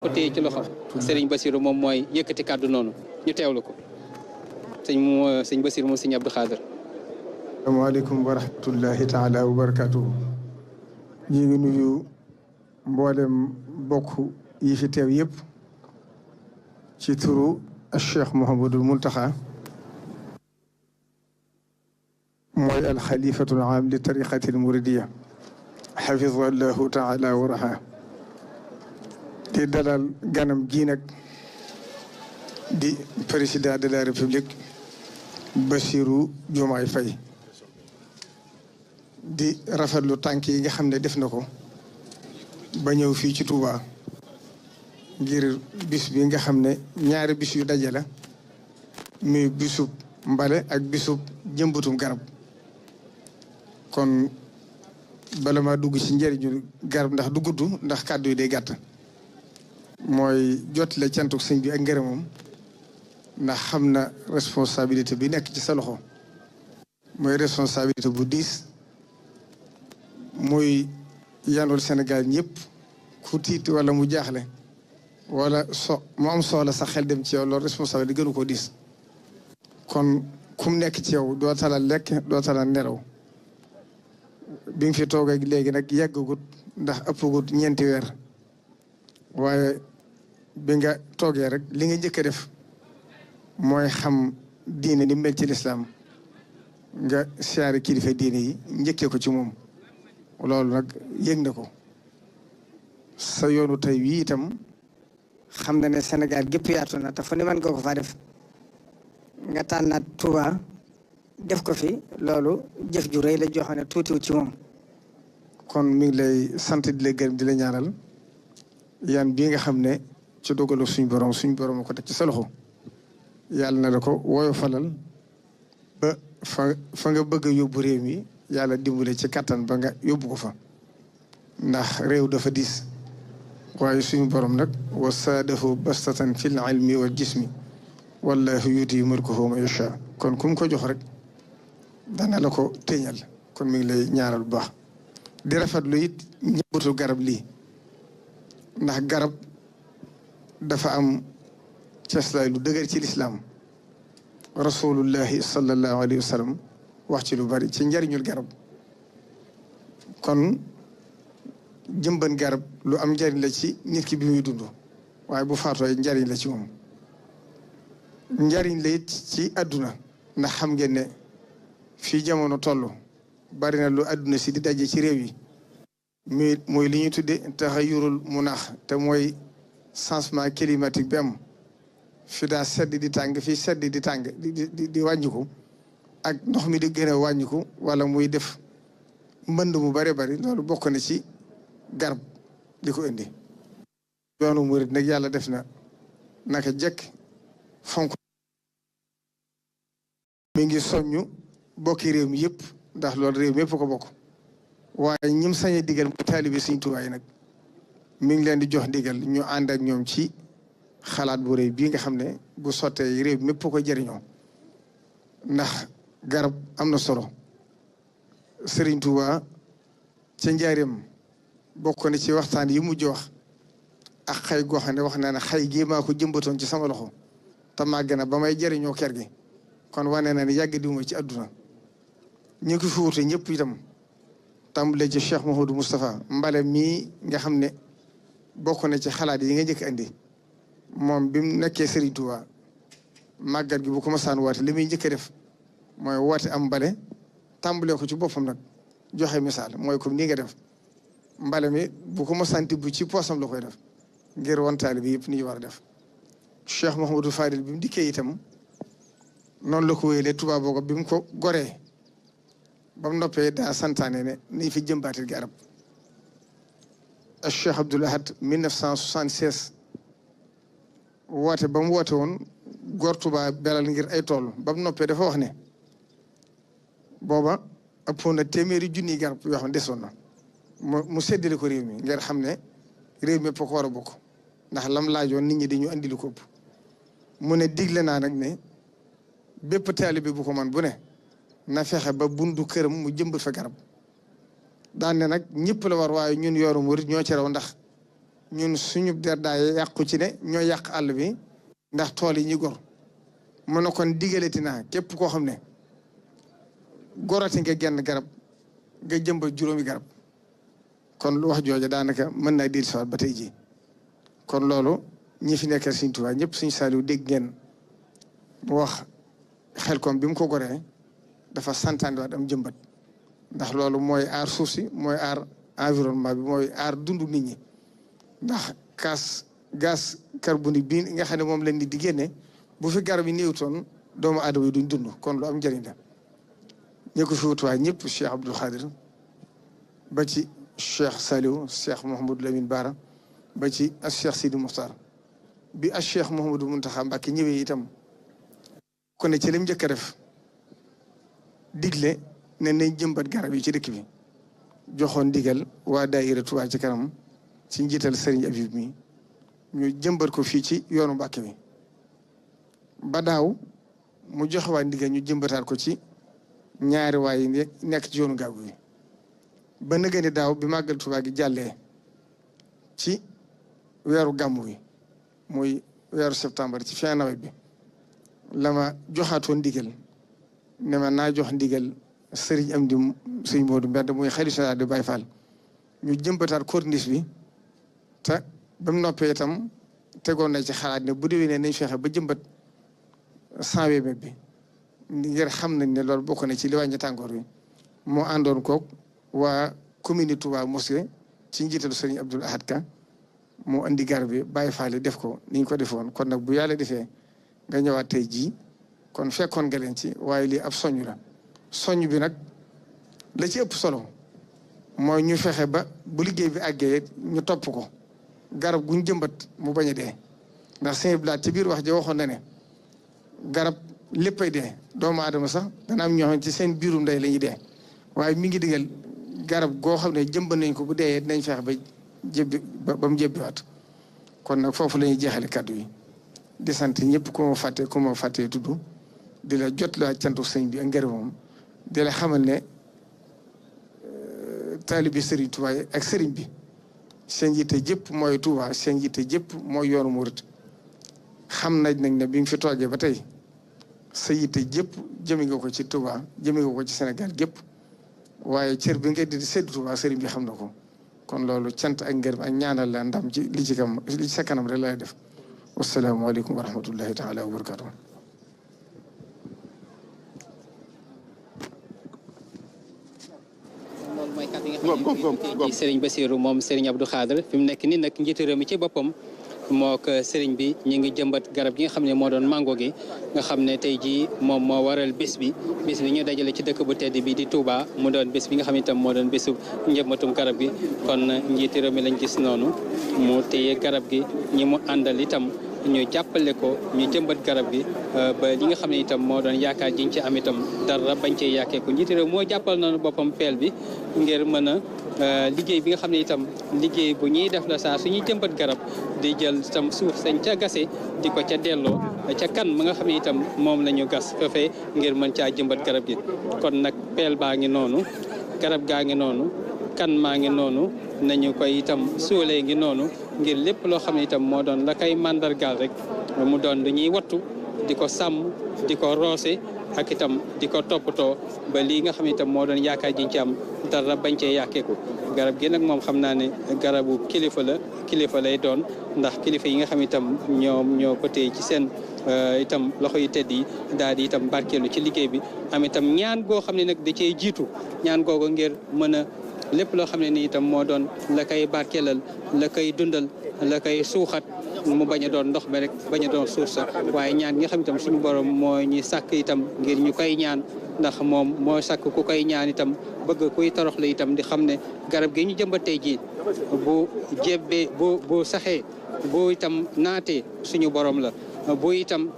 ko téye ci loxo Serigne Bassirou moom mooy yëkkati kàddu noonu ñu teewlu ko sëñ Bassirou moom sëñ Abdou Khader. asalaamaaleykum wa rahmatullahi taala wa barakatuhu. ñu ngi nuyu mboolem bokk yi fi teew yëpp ci turu Cheikh Mouhamadul Mountakha mooy alxalifatul aam li tariqatil muridiya xafidahu allahu taala wa raha di dalal ganam gi nag di président de la république Bassirou Diomaye Faye di rafetlu tànk yi nga xam ne def na ko ba ñëw fii ci Touba ngir bis bi nga xam ne ñaari bis yu daje la muy bisub mbale ak bisub jëmbatum garab kon bala ma dugg ci njëriñu garab ndax du gudd ndax kàddu yi day gàtt mooy jotale cantuk sëñ bi ak ngërëmam ndax xam na responsabilité bi nekk ci sa loxo mooy responsabilité bu diis muy yanul Sénégal ñëpp ku tiit wala mu jaaxle wala mu am soxla sa xel dem ci yow loolu responsabilité gënu ko diis kon kum nekk ci yow doo tala lekk doo tala nelaw bi nga fi toog ak léegi nag yàggagut ndax ëppagut ñeenti weer waaye bi nga toogee rek li nga njëkk a def mooy xam diine ni mel ci lislaam nga siyaare kilifa diine yi njëkkee ko ci moom loolu nag yëg na ko sa yoonu tey wii itam xam na ne Sénégal gépp yaatu na te fu ne mën nga ko faa def nga tànnaat Touba def ko fi loolu jëf ju rëy la joo xam ne tuutiwu ci moom kon mi ngi lay sant di la gërëm di la ñaanal yan bii nga xam ne ci dogalu suñ borom ko teg ci sa loxo yàlla na la ko woyofalal ba fa nga bëgg a yóbbu réew mi yàlla dimbale ci kattan ba nga yóbbu ko fa ndax réew dafa diis waaye suñu borom nag wa saadahu bastatan fil ilmi wal jismi wallahu yuti mulkahu man yasha kon kum ko jox rek dana la ko téeñal kon mi ngi lay ñaaral bu baax di rafetlu it ñëbbatu garab lii ndax garab dafa am ceslaay lu dëgër ci lislaam rasulullahi sallallahu alayhi wa sallam wax ci lu bari ci njariñul garab kon jëmban garab lu am njariñ la ci nit ki bi muy dund waaye bu faatoo njariñ la ci moom njariñ la it ci àdduna ndax xam ngeen ne fii jamono toll bari na lu àdduna si di daje ci réew yi mooy li ñuy tudde taxayurul munaax te mooy changement climatique bi am fi daa sedd di tàng fii sedd di tàng di wàññiku ak ndox mi di gën a wàññiku wala muy def mbënd mu bare bari loolu bokk na ci garab di ko indi yoonu murid nag yàlla def na naka jekk fonk mi ngi soññu bokki réew mi yëpp ndax loolu réew mi yëpp ko bokk waaye ñim sañe digal mu taalibe Sëriñ Tuubaa yi nag mi ngi leen di jox ndigal ñu ànd ak ñoom ci xalaat bu rëy bii nga xam ne bu sottee réew mi yëpp ko jëriñoo ndax garab am na solo Sëriñ Tuubaa ca njaareem bokk na ci waxtaan yi mujj wax ak xay goo xam ne wax naa ne xay gii maa ko jëmbatoon ci sama loxo te màgg na ba may jëriñoo ker gi kon wane na ne yàgg diwuma ci àdduna ñu ko fi wute ñëpp itam tàmbale ci Cheikh Mouhamadou Moustapha mbale mii nga xam ne bokk na ci xalaat yi nga njëkk andi moom bi mu nekkee Serigne Touba màggat gi bu ko masaan woote li muy njëkk a def mooy woote am mbale tàmbale ko ci boppam nag joxe misaal mooy comme nii nga def mbale mi bu ko masaan tibb ci poosam la koy def ngir wantaale bi yëpp ni ñu war a def Cheikh Mouhamadou Fadil bi mu dikkee itam noonu la ko wéyalee Touba boogo bi mu ko goree ba mu noppee daa santaane ne ni fi jëmbaatil garab Cheikh Abdoul Ahad 1976 woote ba mu woote woon góor Touba belal ngir ay tool ba mu noppee dafa wax ne booba ëppoon na téeméeri junniy garab yoo xam ne desoon na mu séddale ko réew mi ngir xam ne réew mi ko war a bokk ndax lam laajoon nit ñi dañu andi lu ko ëpp mu ne digle naa nag ne bépp taalibe bu ko man bu ne na fexe ba bundu këram mu jëmbat fa garab daan ne nag ñëpp la war waaye ñun yoru murit ñoo ci raw ndax ñun suñu der daay yàqu ci ne ñoo yàq àll bi ndax tool yi ñu gor mu ne kon digalati naa képp koo xam ne gorati nga genn garab nga jëmbat juróomi garab kon lu wax jooja daanaka mën naa dir siwaat ba tey ji kon loolu ñi fi nekkal Sëriñ Tuubaa ñëpp Sëriñ Saaliw dégg ngeen wax Xelkom bi mu ko goree dafa santaane waat am jëmbat ndax loolu mooy aar suuf si mooy aar environnement bi mooy aar dundu nit ñi ndax gaz carbonique bii nga xam ne moom lañ di génne bu fi garab yi néewtoon doomu aadama yi duñ dund kon lu am njëriñ la ñi ko fi wutuwaay ñëpp Cheikh Abdoul Khadir ba ci Cheikh Saliou Cheikh Mouhamadou Lamine Bara ba ci ak Cheikh Sidi Moukhtar bi ak Cheikh Mouhamadou Mountakha Mbacké ñëwee itam ku ne ci lim njëkk a def digle ne nañ jëmbat garab yi ci dëkk bi joxoon ndigal waa daayira Touba ci kanam ci njiital Serigne Abib mi ñu jëmbat ko fii ci yoonu Mbacké bi ba daaw mu joxe waa ndigal ñu jëmbataat ko ci ñaari waay yi nekk ci yoonu Gàggu bi ba nëgëni daaw bi màggal Touba gi jàllee ci weeru gàmmu bi muy weeru septembre ci fin nawet bi la ma joxaatoon ndigal ne ma naa jox ndigal Serigne Amdi Sëriñ Moodu Mbend muy xalifa général de Baye Fall ñu jëmbataat corniche bi te ba mu noppee itam tegoon na ci xalaat ne bu déwénee nañ fexe ba jëmbat 100 mètres bi ngir xam nañ ne loolu bokk na ci li wàññi tàngoor bi moo àndoon koog waa commune Touba Mosquée ci njiitalu Serigne Abdoul Ahad Ka moo andi garab bi Baye Fall def ko ni ñu ko defoon kon nag bu yàlla defee nga ñëwaat tey jii kon fekkoon nga leen ci waaye lii ab soññ la soññ bi nag la ci ëpp solo mooy ñu fexe ba bu liggéey bi àggee ñu topp ko garab guñ jëmbat mu bañ a dee ndax sëñ Blaat ci biir wax ji waxoon na ne garab léppay dee doomu aadama sax dana am ñoo xam ci seen biirum ndey la ñuy dee waaye mi ngi digal garab goo xam ne jëmbat nañ ko bu dee dinañ fexe ba mu jébbiwaat kon nag foofu la ñuy jeexale kàddu yi di sant ñëpp ku ma fàttee tudd di la jot la cantu sëñ bi ak ngërëmam di la xamal ne taalibi Serigne Touba ak Serigne bi seen yitte jëpp mooy Touba seen yitte jëpp mooy yoonu murit xam nañ nag ne bi nga fi toogee ba tey sa yitte jëpp jëmi nga ko ci Touba jëmi nga ko ci Sénégal gépp waaye cër bi nga di séddu Touba Serigne bi xam na ko kon loolu cant ak ngërëm ak ñaanal la ndam ci li ci sa kanam rek lay def wasalaamaaleykum wa rahmatullahi taala wa barakatuh ci Serigne Bassirou moom Serigne Abdou Khadre fi mu nekk nii nag njiitu réew mi ci boppam mook Serigne bi ñu ngi jëmbat garab gi nga xam ne moo doon mango gi nga xam ne tey jii moom moo waral bés bi ñu dajale ci dëkk bu tedd bi di Touba mu doon bés bi nga xam ne itam moo doon bésu njëmbatum garab gi kon njiitu réew mi lañ gis noonu mu téye garab gi ñi mu àndal itam ñu jàppale ko ñu jëmbat garab gi ba li nga xam ne itam moo doon yaakaar jiñ ci am itam dara bañ cee yàkkeeku njiitu réew moo jàppal noonu boppam peel bi ngir mën a liggéey bi nga xam ne itam liggéey bu ñuy def la saa suñuy jëmbat garab di jël itam suuf sañ ca gase di ko ca delloo ca kan ma nga xam ne itam moom la ñu gas foofee ngir mën caa jëmbat garab gi kon nag peel baa ngi noonu garab gaa ngi noonu kan maa ngi noonu nañu koy itam suulee ngi noonu ngir lépp loo xam ne itam moo doon la koy màndargaal rek mu doon lu ñuy wattu di ko sàmm di ko roose ak itam di ko toppatoo ba lii nga xam ne itam moo doon yaakaar jiñ ci am dara bañ cee yàkkeeku garab gi nag moom xam naa ne garabu kilifa lay doon ndax kilifa yi nga xam itam ñoo ko téye ci seen itam loxo yu tedd yi daal di itam barkeelu ci liggéey bi am itam ñaan goo xam ne nag da cee jiitu ñaan googu ngir mën a lépp loo xam ne ni itam moo doon la koy barkeelal la koy dundal la koy suuxat mu bañ a doon ndox mi rek bañ a doon suuf sa waaye ñaan nga xam itam suñu borom moo ñu sàkk itam ngir ñu koy ñaan ndax moom moo sàkk ku koy ñaan itam bëgg kuy toroxlu itam di xam ne garab gi ñu jëmbat tey jii bu jébbee bu saxee bu itam naatee suñu borom la bu itam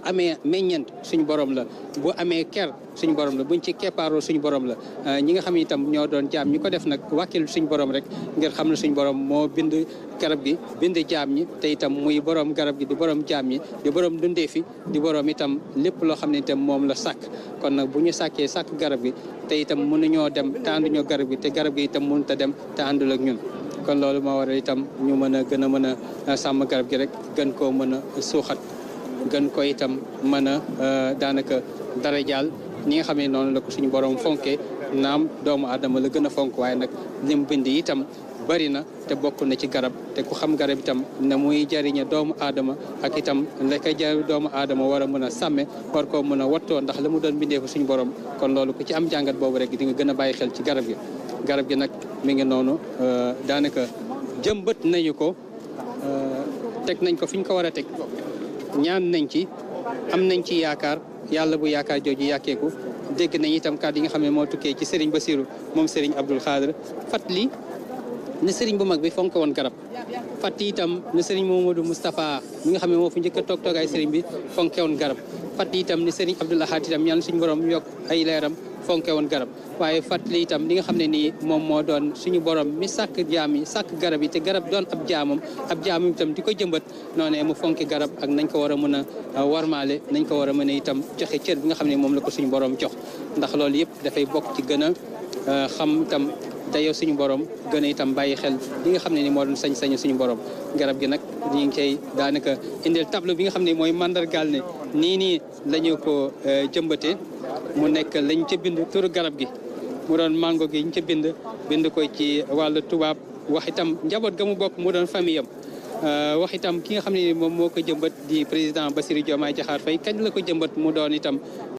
amee meññeent suñu borom la bu amee ker suñu borom la buñ ci keppaaroo suñu borom la ñi nga xam ne itam ñoo doon jaam ñi ko def nag wàkkil suñu borom rek ngir xam ne suñu borom moo bind garab gi bind jaam ñi te itam muy borom garab gi di borom jaam ñi di borom dundee fi di borom itam lépp loo xam ne itam moom la sàkk kon nag bu ñu sàkkee sàkk garab gi te itam mënuñoo dem te ànduñoo garab gi te garab gi itam mënut a dem te àndul ak ñun kon loolu moo waral itam ñu mën a gën a mën a sàmm garab gi rek gën koo mën a suuxat gën ko itam mën a daanaka dara jaal ñi nga xam ne noonu la ko suñu borom fonke naam doomu aadama la gën a fonk waaye nag lim bind itam bari na te bokk na ci garab te ku xam garab itam na muy jariñe doomu aadama ak itam la koy jar doomu aadama war a mën a sàmme war koo mën a wattoo ndax la mu doon bindee ko suñu borom kon loolu ku ci am jàngat boobu rek di nga gën a bàyyi xel ci garab gi garab gi nag mi ngi noonu daanaka jëmbat nañu ko teg nañ ko fi ñu ko war a teg ñaan nañ ci am nañ ci yaakaar yàlla bu yaakaar jooju yàkkeeku dégg nañ itam kàddu yi nga xam ne moo tukkee ci Serigne Bassirou moom Serigne Abdoul Khadr fàttali ne Serigne bu mag bi fonk woon garab fàttali itam ne Serigne Mamadou Moustapha mi nga xam ne moo fi njëkk a toogaay Serigne bi fonke woon garab fàttali itam ne Serigne Abdoul Ahad itam ñaan suñu borom yokk ay leeram fonke woon garab waaye fàttali itam li nga xam ne nii moom moo doon suñu borom mi sàkk jaam yi sàkk garab yi te garab doon ab jaamam itam di ko jëmbat noonu mu fonki garab ak nañ ko war a mën a warmaale nañ ko war a mën a itam joxe cër bi nga xam ne moom la ko suñu borom jox ndax loolu yëpp dafay bokk ci gën a xam itam dayoo suñu borom gën a itam bàyyi xel li nga xam ne ni moo doon sañ-sañu suñu borom garab gi nag ñu ngi koy daanaka indil tableau bi nga xam ne mooy mandargaal ne nii la ñu ko jëmbatee mu nekk lañ ca bind turu garab gi mu doon mango gi ñu ca bind ko ci wàllu tubaab wax itam njaboot ga mu bokk mu doon famille am wax itam ki nga xam ne moom moo ko jëmbat di président Bassirou Diomaye Diakhar Faye kañ la ko jëmbat mu doon itam